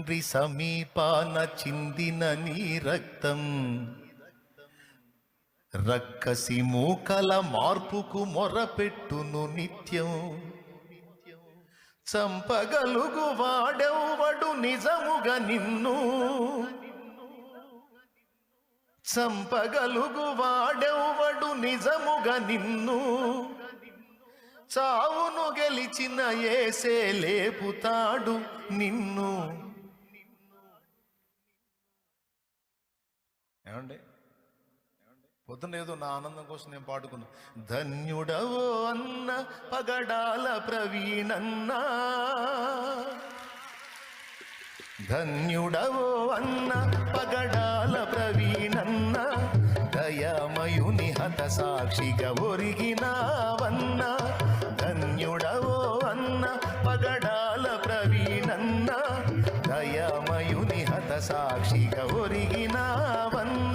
తండ్రి సమీపాన చిందిన నీ రక్తం రక్కసి మూకల మార్పుకు మొరపెట్టును నిత్యం. చంపగలుగు వాడెవ్వడు నిజముగా నిన్ను, చంపగలుగు వాడెవ్వడు నిజముగా నిన్ను. చావును గెలిచిన యేసే లేపుతాడు నిన్ను. ఏమండి, పొద్దున ఏదో నా ఆనందం కోసం నేను పాడుకున్నా. ధన్యుడవో అన్న పగడాల ప్రవీణన్నా, ధన్యుడవో అన్న పగడాల ప్రవీణన్న, దయామయుని హత సాక్షిగా ఒరిగినావన్న. ధన్యుడవో అన్న పగడాల ప్రవీణన్న, దయామయుని హత సాక్షిగా ఒరిగినావన్న.